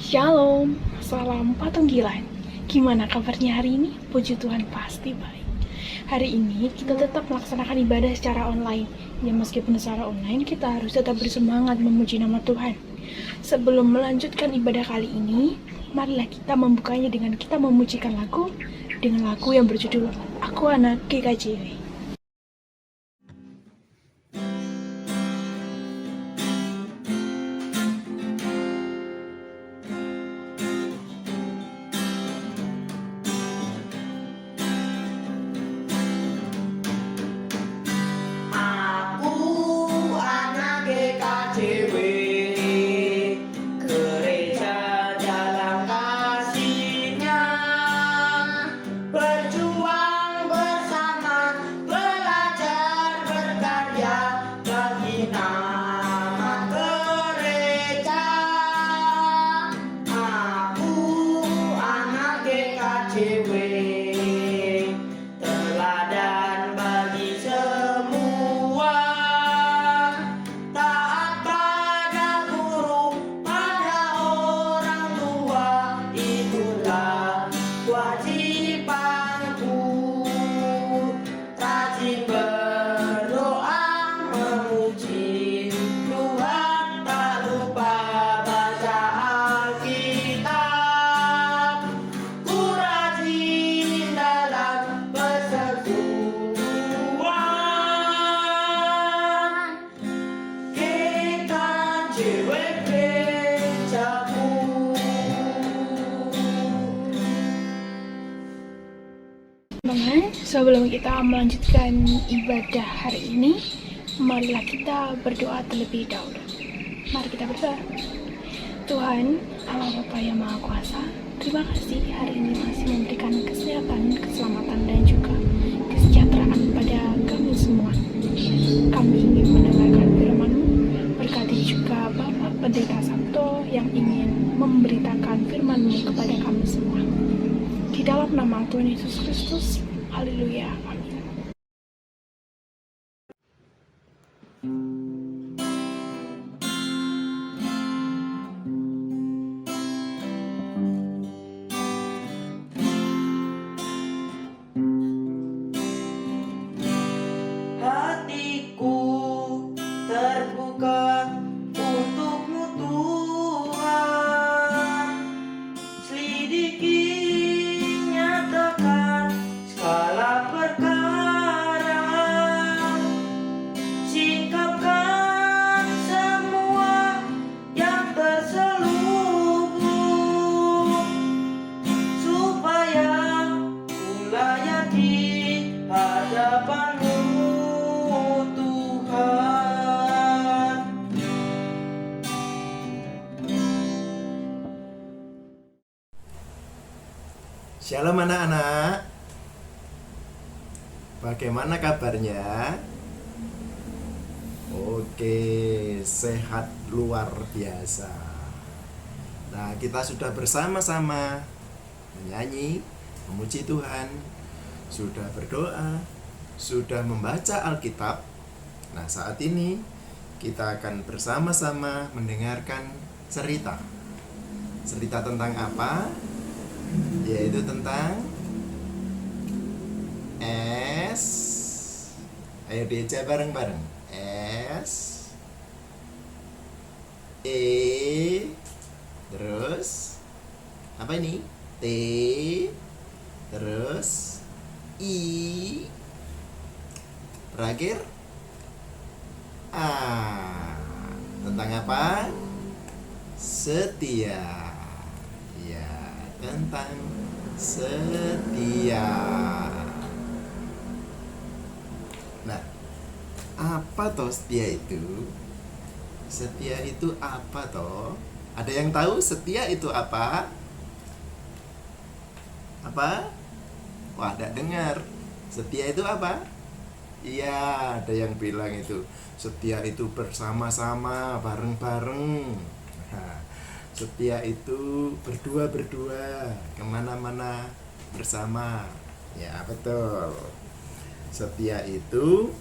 Shalom, salam patunggilan. Gimana kabarnya hari ini? Puji Tuhan pasti baik. Hari ini kita tetap melaksanakan ibadah secara online. Ya meskipun secara online, kita harus tetap bersemangat memuji nama Tuhan. Sebelum melanjutkan ibadah kali ini, marilah kita membukanya dengan kita memujikan lagu yang berjudul Aku Anak GKJW. Sebelum kita melanjutkan ibadah hari ini, marilah kita berdoa terlebih dahulu. Mari kita berdoa. Tuhan, Allah Bapa yang Maha Kuasa, terima kasih hari ini masih memberikan kesehatan, keselamatan, dan juga kesejahteraan pada kami semua. Kami ingin mendengarkan firman-Mu, berkati juga Bapak Pendeta Sabto yang ingin memberitakan firman-Mu kepada kami semua. Di dalam nama Tuhan Yesus Kristus, haleluya, amin. Hatiku terbuka untuk-Mu Tuhan, selidiki, nyatakan segala perkara, singkapkan semua yang terselubung, supaya ku layak di hadapan-Mu Tuhan. Shalom anak-anak. Bagaimana kabarnya? Oke, sehat luar biasa. Nah, kita sudah bersama-sama menyanyi, memuji Tuhan, sudah berdoa, sudah membaca Alkitab. Nah, saat ini kita akan bersama-sama mendengarkan cerita. Cerita tentang apa? Yaitu tentang S. Ayo diajak bareng-bareng. S, E, terus apa ini? T, terus I, terakhir A. Tentang apa? Setia. Ya, tentang setia. Nah, apa toh setia itu? Setia itu apa toh? Ada yang tahu setia itu apa? Apa? Wah, tidak dengar. Setia itu apa? Iya, ada yang bilang itu setia itu bersama-sama, bareng-bareng. Nah, setia itu berdua-berdua, kemana-mana bersama. Ya, betul. Setia itu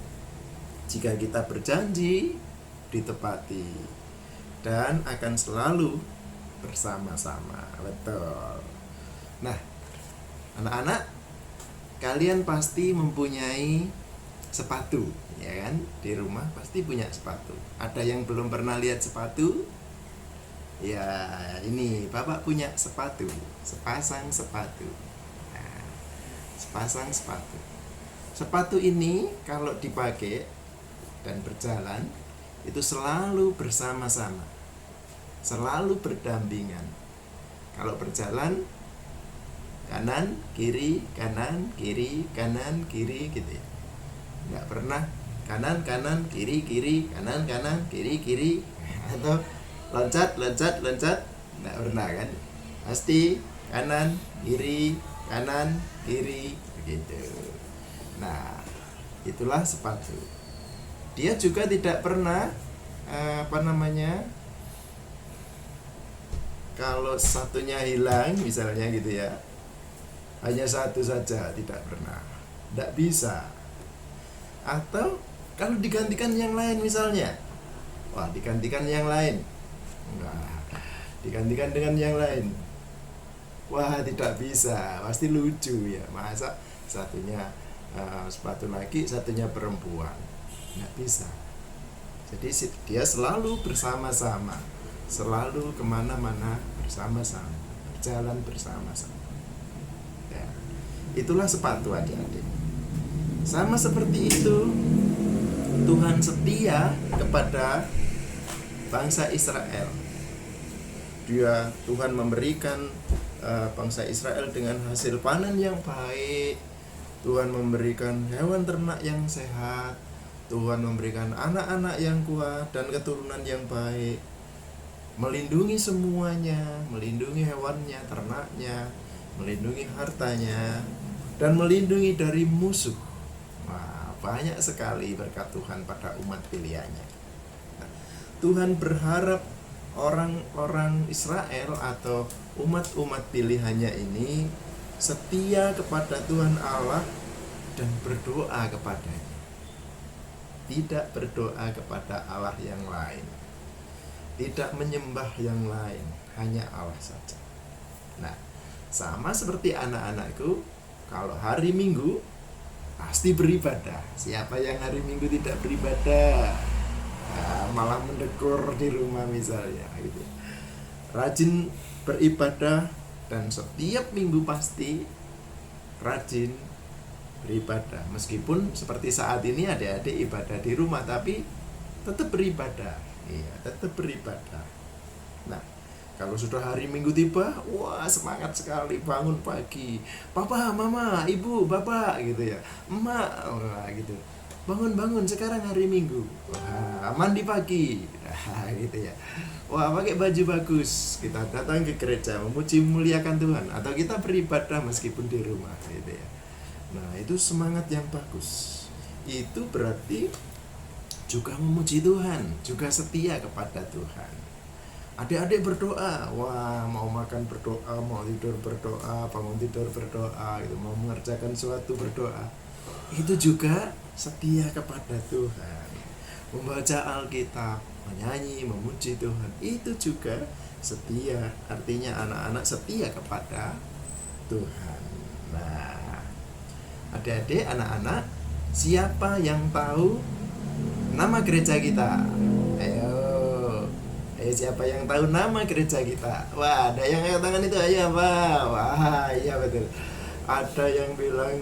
jika kita berjanji ditepati dan akan selalu bersama-sama. Betul. Nah, anak-anak, kalian pasti mempunyai sepatu, ya kan? Di rumah pasti punya sepatu. Ada yang belum pernah lihat sepatu? Ya, ini Bapak punya sepatu, sepasang sepatu. Nah, sepasang sepatu. Sepatu ini kalau dipakai dan berjalan itu selalu bersama-sama, selalu berdampingan. Kalau berjalan kanan kiri kanan kiri kanan kiri gitu ya, nggak pernah kanan kanan kiri kiri kanan kanan kiri kiri atau loncat loncat loncat, nggak pernah kan, pasti kanan kiri begitu. Nah, itulah sepatu. Dia juga tidak pernah kalau satunya hilang misalnya gitu ya, hanya satu saja, tidak pernah, tidak bisa. Atau kalau digantikan yang lain misalnya, wah digantikan yang lain, nah, digantikan dengan yang lain, wah tidak bisa, pasti lucu ya, masa satunya sepatu laki, satunya perempuan, nggak bisa. Jadi dia selalu bersama-sama, selalu kemana-mana bersama-sama, berjalan bersama-sama. Ya, itulah sepatu adik-adik. Sama seperti itu, Tuhan setia kepada bangsa Israel. Tuhan memberikan bangsa Israel dengan hasil panen yang baik. Tuhan memberikan hewan ternak yang sehat. Tuhan memberikan anak-anak yang kuat dan keturunan yang baik. Melindungi semuanya, melindungi hewannya, ternaknya, melindungi hartanya, dan melindungi dari musuh. Wah, banyak sekali berkat Tuhan pada umat pilihannya. Nah, Tuhan berharap orang-orang Israel atau umat-umat pilihannya ini setia kepada Tuhan Allah dan berdoa kepadanya. Tidak berdoa kepada Allah yang lain, tidak menyembah yang lain, hanya Allah saja. Nah, sama seperti anak-anakku, kalau hari Minggu pasti beribadah. Siapa yang hari Minggu tidak beribadah? Nah, malah mendekur di rumah misalnya gitu. Rajin beribadah dan setiap minggu pasti rajin beribadah. Meskipun seperti saat ini adik-adik ibadah di rumah, tapi tetap beribadah. Iya, tetap beribadah. Nah, kalau sudah hari Minggu tiba, wah semangat sekali, bangun pagi. Papa, mama, ibu, bapak gitu ya. Emak, wah gitu. Bangun sekarang hari Minggu. Wah, mandi pagi. Nah, gitu ya. Wah, pakai baju bagus. Kita datang ke gereja memuji memuliakan Tuhan, atau kita beribadah meskipun di rumah gitu ya. Nah, itu semangat yang bagus. Itu berarti juga memuji Tuhan, juga setia kepada Tuhan. Adik-adik berdoa, wah mau makan berdoa, mau tidur berdoa, bangun tidur berdoa, gitu, mau mengerjakan sesuatu berdoa. Itu juga setia kepada Tuhan. Membaca Alkitab, menyanyi, memuji Tuhan, itu juga setia. Artinya anak-anak setia kepada Tuhan. Nah, adik-adik, anak-anak, siapa yang tahu nama gereja kita? Ayo siapa yang tahu nama gereja kita? Wah, ada yang angkat tangan itu, ayo apa? Wah, iya betul. Ada yang bilang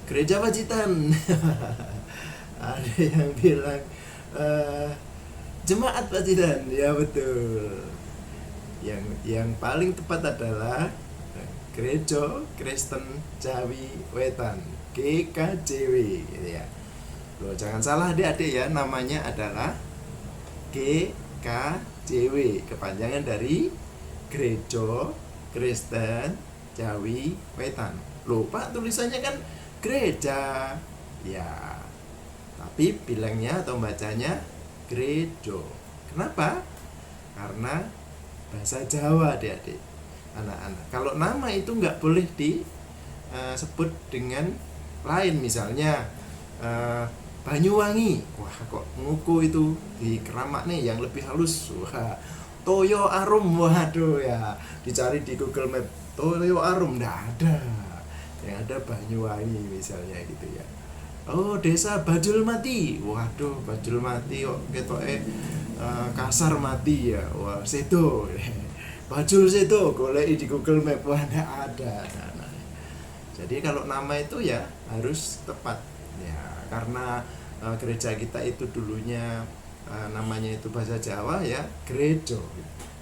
Gereja Pacitan. Ada yang bilang Jemaat Pacitan. Ya betul. Yang paling tepat adalah Gereja Kristen Jawi Wetan, GKJW gitu ya. Loh, jangan salah adik-adik ya, namanya adalah GKJW, kepanjangan dari Gereja Kristen Jawi Wetan. Loh, Pak, tulisannya kan gereja. Ya. Tapi bilangnya atau bacanya gerejo. Kenapa? Karena bahasa Jawa, adik-adik. Anak-anak. Kalau nama itu nggak boleh disebut dengan lain, misalnya Banyuwangi. Wah, kok nguku itu di Keramat nih yang lebih halus. Wah, Toyo Arum, waduh ya, dicari di Google Map Toyo Arum nggak ada, yang ada Banyuwangi misalnya gitu ya. Oh, desa Bajul Mati, waduh Bajul Mati kok ketoke kasar mati ya, wah situ Bajul situ, golek di Google Map, wah nggak ada. Nah, jadi kalau nama itu ya harus tepat ya, karena gereja kita itu dulunya namanya itu bahasa Jawa ya, gerejo,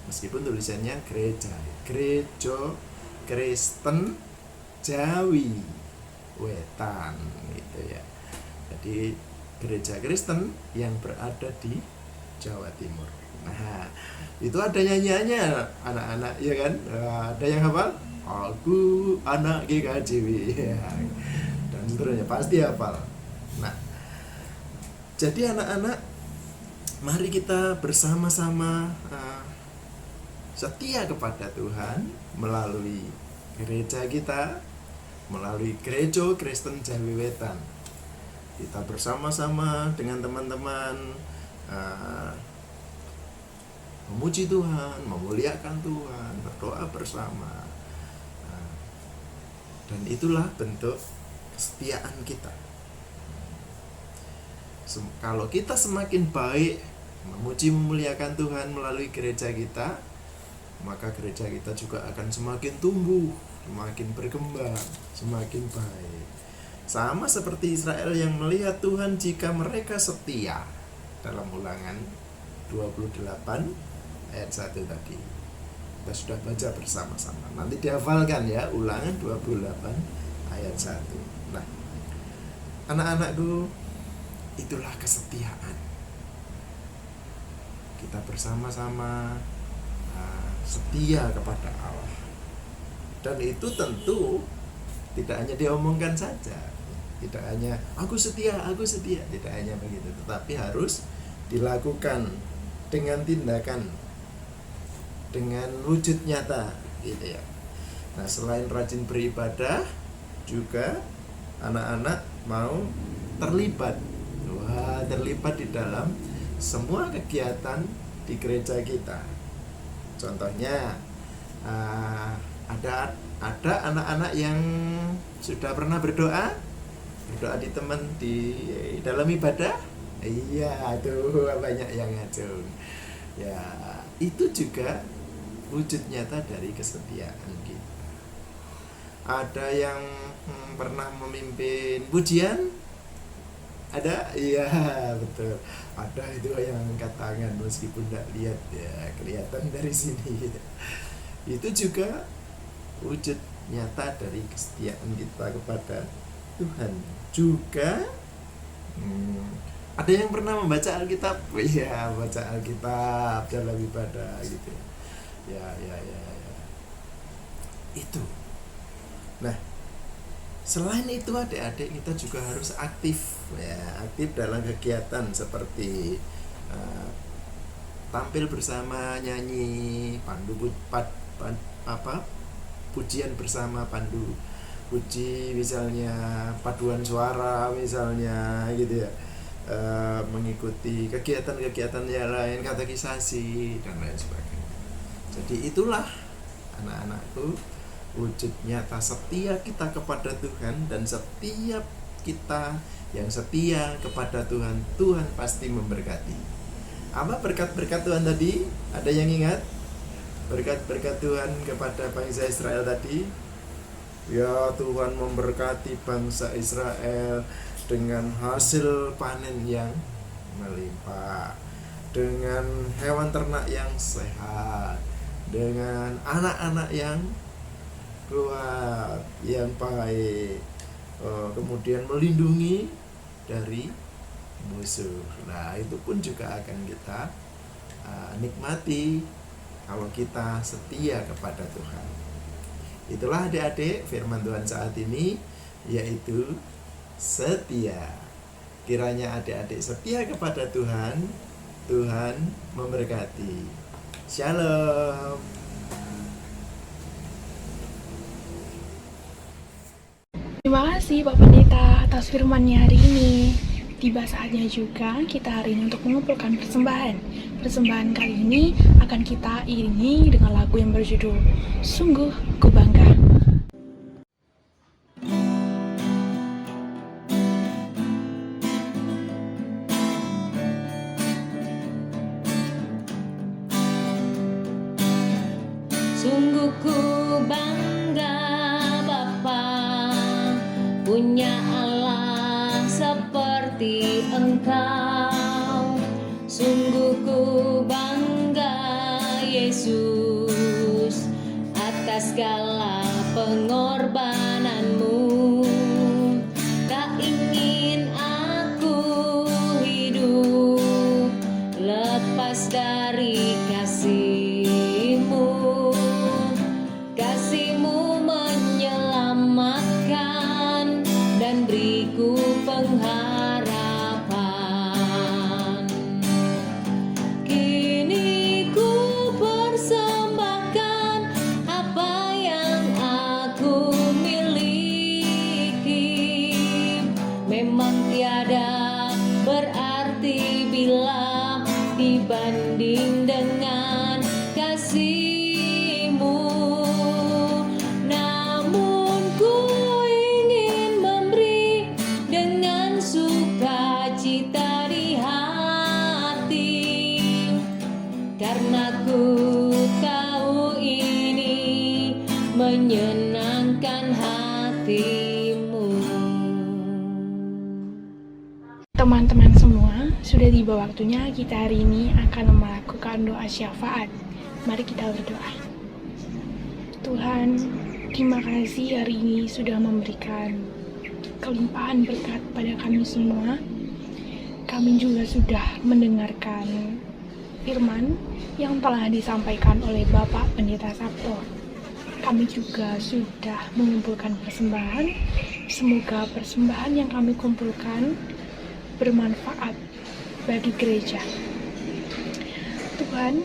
meskipun tulisannya gereja, gerejo Kristen Jawi Wetan gitu ya. Jadi gereja Kristen yang berada di Jawa Timur. Nah, itu ada nyanyiannya anak-anak ya kan. Ada yang hafal? Aku anak GKJW ya. Dan seterusnya pasti hafal. Nah, jadi anak-anak, mari kita bersama-sama setia kepada Tuhan melalui gereja kita, melalui Gereja Kristen Jawi Wetan. Kita bersama-sama dengan teman-teman memuji Tuhan, memuliakan Tuhan, berdoa bersama. Dan itulah bentuk kesetiaan kita. Kalau kita semakin baik memuji memuliakan Tuhan melalui gereja kita, maka gereja kita juga akan semakin tumbuh, semakin berkembang, semakin baik. Sama seperti Israel yang melihat Tuhan jika mereka setia, dalam Ulangan 28 ayat 1 tadi. Kita sudah baca bersama-sama. Nanti dihafalkan ya, Ulangan 28 ayat 1. Nah, anak-anakku, itulah kesetiaan. Kita bersama-sama setia kepada Allah. Dan itu tentu tidak hanya diomongkan saja, tidak hanya aku setia, tidak hanya begitu, tetapi harus dilakukan dengan tindakan, dengan wujud nyata gitu ya. Nah, selain rajin beribadah, juga anak-anak mau terlibat di dalam semua kegiatan di gereja kita. Contohnya ada anak-anak yang sudah pernah berdoa di teman di dalam ibadah. Iya, tuh banyak yang ngajung. Ya, itu juga wujud nyata dari kesetiaan kita. Ada yang pernah memimpin pujian? Ada? Iya, betul. Ada itu yang angkat tangan meskipun tidak lihat ya, kelihatan dari sini. Itu juga wujud nyata dari kesetiaan kita kepada Tuhan. Juga ada yang pernah membaca Alkitab? Iya, baca Alkitab dalam ibadah gitu. Ya. Itu. Nah, selain itu adik-adik kita juga harus aktif ya, aktif dalam kegiatan seperti tampil bersama nyanyi, pujian bersama pandu puji misalnya, paduan suara misalnya gitu ya, mengikuti kegiatan-kegiatan yang lain, katekisasi dan lain sebagainya. Jadi itulah anak-anakku wujud nyata setia kita kepada Tuhan, dan setiap kita yang setia kepada Tuhan, Tuhan pasti memberkati. Apa berkat-berkat Tuhan tadi? Ada yang ingat? Berkat-berkat Tuhan kepada bangsa Israel tadi? Ya, Tuhan memberkati bangsa Israel dengan hasil panen yang melimpah, dengan hewan ternak yang sehat, dengan anak-anak yang kuat, yang baik, kemudian melindungi dari musuh. Nah, itu pun juga akan kita nikmati kalau kita setia kepada Tuhan. Itulah adik-adik firman Tuhan saat ini, yaitu setia. Kiranya adik-adik setia kepada Tuhan, Tuhan memberkati. Shalom. Terima kasih Pak Pendeta atas firman-Nya hari ini. Tiba saatnya juga kita hari ini untuk mengumpulkan persembahan. Persembahan kali ini akan kita iringi dengan lagu yang berjudul Sungguh Ku Bangga. Sungguh ku bangga Bapa punya Allah seperti Engkau. Sungguh ku bangga Yesus atas segala pengorbananmu. Tak ingin aku hidup lepas dari kasih-Mu. Kasih-Mu menyelamatkan dan beriku pengharapan. Kini ku persembahkan apa yang aku miliki. Memang tiada berarti bila dibanding dengan kasih-Mu. Namun ku ingin memberi dengan sukacita di hati, karena ku tahu ini menyenangkan hati-Mu. Teman-teman semua, sudah tiba waktunya kita hari ini akan melakukan doa syafaat. Mari kita berdoa. Tuhan, terima kasih hari ini sudah memberikan kelimpahan berkat pada kami semua. Kami juga sudah mendengarkan firman yang telah disampaikan oleh Bapak Pendeta Sabto. Kami juga sudah mengumpulkan persembahan. Semoga persembahan yang kami kumpulkan bermanfaat bagi gereja. Tuhan,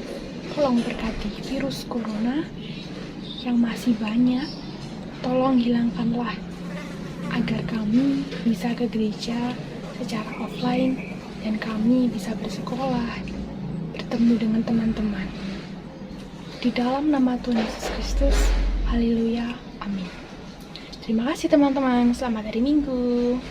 tolong berkati virus corona yang masih banyak. Tolong hilangkanlah agar kami bisa ke gereja secara offline dan kami bisa bersekolah, bertemu dengan teman-teman. Di dalam nama Tuhan Yesus Kristus, haleluya, amin. Terima kasih teman-teman, selamat hari Minggu.